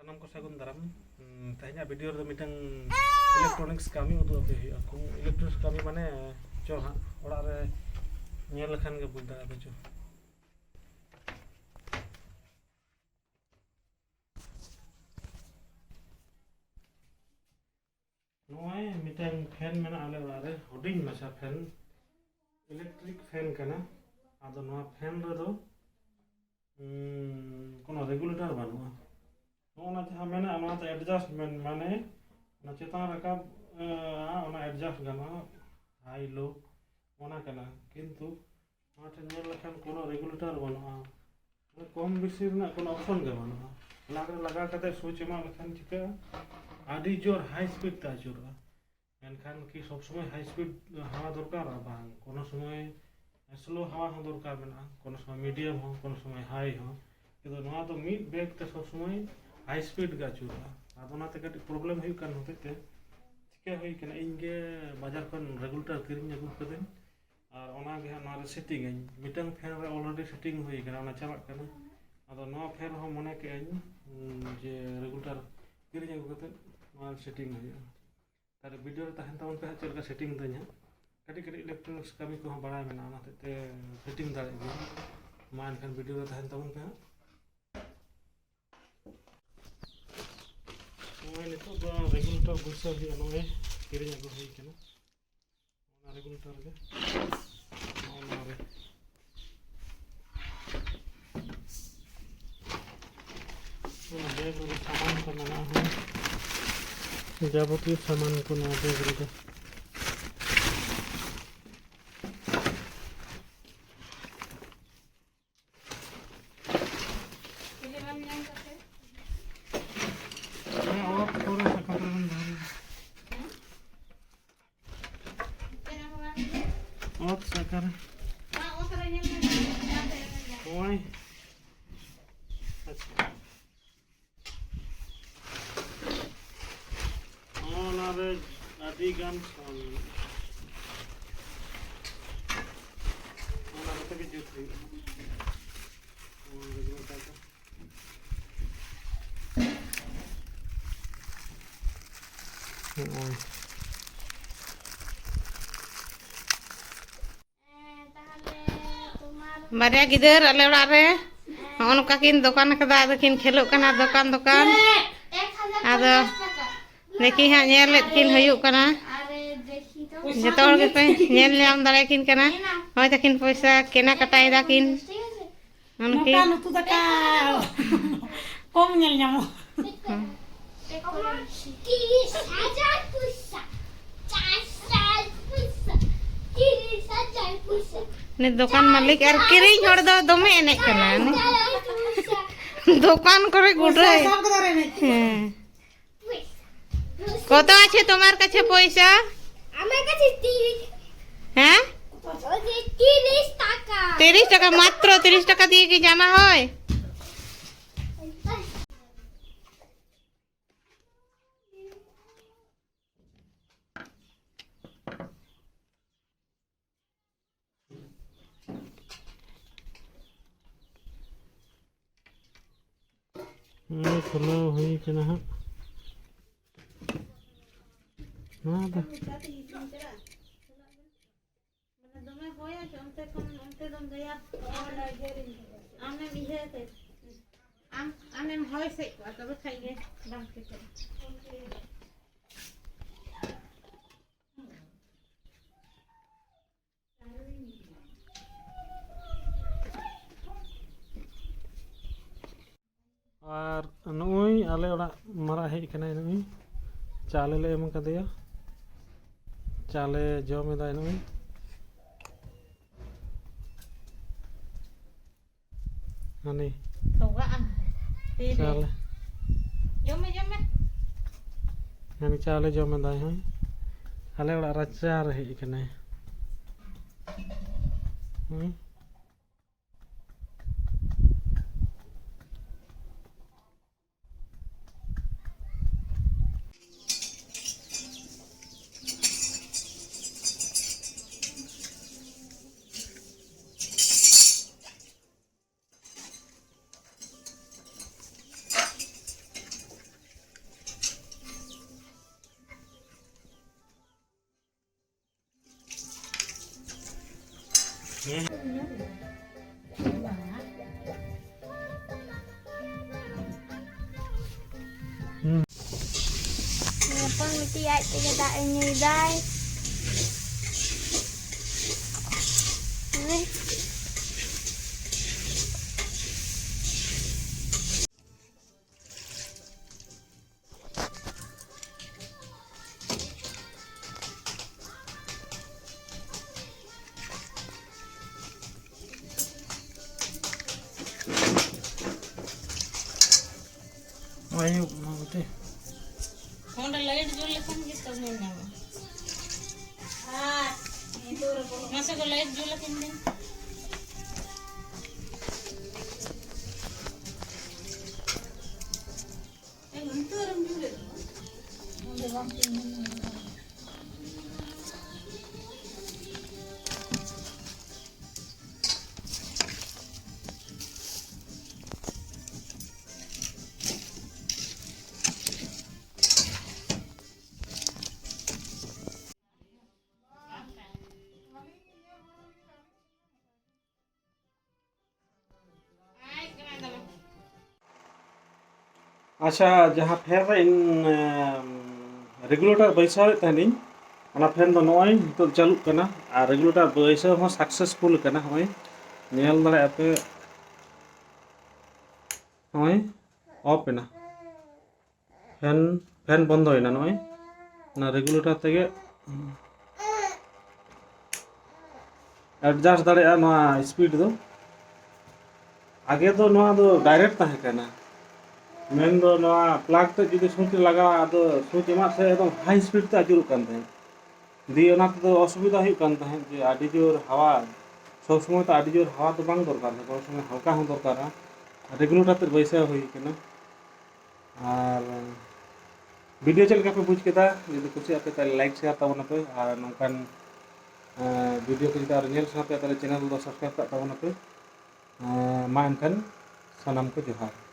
ᱥᱟᱱᱟᱢ ᱠᱚ ᱥᱟᱹᱜᱩᱱ ᱫᱟᱨᱟᱢ ᱛᱮᱦᱮᱧᱟᱜ ᱵᱷᱤᱰᱤᱭᱳ ᱨᱮᱫᱚ ᱢᱤᱫᱴᱟᱝ ᱤᱞᱮᱠᱴᱨᱚᱱᱤक्स ᱠᱟᱹᱢᱤ ᱩᱫᱩᱜ ᱟᱯᱮ ᱦᱩᱭᱩᱜᱼᱟ ᱤᱞᱮᱠᱴᱨᱚᱱᱤक्स ᱠᱟᱹᱢᱤ ᱢᱟᱱᱮ ᱪᱚ ᱦᱟᱸᱜ ᱚᱲᱟᱜ ᱨᱮ ᱧᱮᱞ ᱞᱮᱠᱷᱟᱱ ᱜᱮ ᱵᱩᱡᱽ ᱫᱟᱲᱮᱭᱟᱜᱼᱟ ᱪᱚ ᱱᱚᱜᱼᱚᱭ ᱢᱤᱫᱴᱟᱝ ᱯᱷᱮᱱ ᱢᱮᱱᱟᱜᱼᱟ ᱟᱞᱮ ᱚᱲᱟᱜ ᱨᱮ ᱦᱩᱰᱤᱧ ᱢᱟᱪᱷᱟ ᱯᱷᱮᱱ इलेक्ट्रिक फैन करना आदो नवा फैन रे दो कोनो रेगुलेटर बानुआ ओना जहां मेना ओना तो एडजस्टमेंट माने ना चेतान रकाब ओना एडजस्ट गाना हाई लो ओना कना किंतु माटे नेल लखन कोनो रेगुलेटर बानुआ कम बेसी ना कोनो ऑप्शन गे बानुआ लगा कते स्विच मा लखन चिका आदि जोर हाई स्पीड ता जोरा एनखान कि सब समय हाई स्पीड हवा दरकार बांग कोनो समय स्लो हवा हो दरकार मेना कोनो समय मीडियम हो कोनो समय हाई हो किंतु नवा तो मिड बैग ते सब समय हाई स्पीड गा चुरा आदोना ते कटी प्रॉब्लम हुई कान होते ते चिका हुई कना इनगे बाजार खन रेगुलेटर किरिंग अगु कदेन और ओना गे ना रे सेटिंग इन मिटंग फैन रे ऑलरेडी सेटिंग हुई कना ओना चला कना आदो नवा फैन हो मने के जे रेगुलेटर किरिंग अगु कते ओना सेटिंग हुई तारे वीडियो रे तहन तवन पे चलका सेटिंग दanya कटी कटी इलेक्ट्रॉनिक्स कमी को बड़ा मेना ना ते सेटिंग दाड़े गया मान खान वीडियो रे तहन तवन पे ओए नितो दो रेगुलेटर बुसा भी नोए किरिंग अगु होई केना ओना रेगुलेटर गे ओना रे ओना बैग रे सामान को मेना है जाबतीय सामान को ना बैग रे और साकर ओए अच्छा ओना रे आदि गान ओना रे भी जुत हुई बारिया गिदर आले ओड़ा रे नोका किन दुकान कदा आदो किन खेलो कना दुकान दुकान आदो देखी हां नेलेत किन हुयुक कना जतो हर के पे नेल नाम दाड़े किन कना होय तकिन पैसा केना कटाई दा किन उनकी नोका नुतु दका कम नेल नामो 30,000 पैसा 4,000 पैसा 30,000 पैसा ने दुकान मालिक और किरिंग हर दो दमे एने कना ने दुकान करे गुडरे सब करे ने কত আছে তোমার কাছে পয়সা আমার কাছে 30 হ্যাঁ 30 টাকা 30 টাকা মাত্র 30 টাকা দিয়ে কি জামা হয় खुला हुई कना हां nada মানে দমে হয়া জমতে কোন অন্তে দম দেয়া আমনে বিহেতে আমনে হয় সে তবে খাইগে বাকি और नुई आले ओड़ा मरा हेज कना नुई चाले ले एम कदिया चाले जमे दा नुई हनी toga चाले jome हनी चाले जमे दा हई आले ओड़ा रचा रे हेज कना Ngapang miti ay tigadaan niyo guys. Ayo, mau deh. Honda light jual lekan gitu nih nama. Masa ko light jual lekan din. Untuk orang jual. अच्छा जहाँ फैन रे इन रेगुलेटर बैसावे तहनिन अना फैन दो नॉय तो चालू कना आ रेगुलेटर बैसाव हो सक्सेसफुल कना होय नेल दरे आपे होय ऑफ ना फैन बंद होइना नॉय ना रेगुलेटर तेगे एडजस्ट दरे ना स्पीड दो आगे तो नोआ दो डायरेक्ट ताहे कना मेन दो नोआ प्लग ते जुदी स्विच लगा आदो स्विच एमा से एकदम हाई स्पीड ते आजुर कान तहे दी ओना तो असुविधा हुई कान तहे जे आडी जोर हवा सब समय तो आडी जोर हवा तो बांग दरकार है कोन समय हल्का हो दरकार रेगुलेटर ते बैसा हुई केना और वीडियो चल का पे बुझ केदा यदि कुछ आपे ताले लाइक शेयर ताबना पे और नोकान वीडियो को जदा नेल साथे ताले चैनल दो सब्सक्राइब ता ताबना पे मा एनखान सनम को जोहार।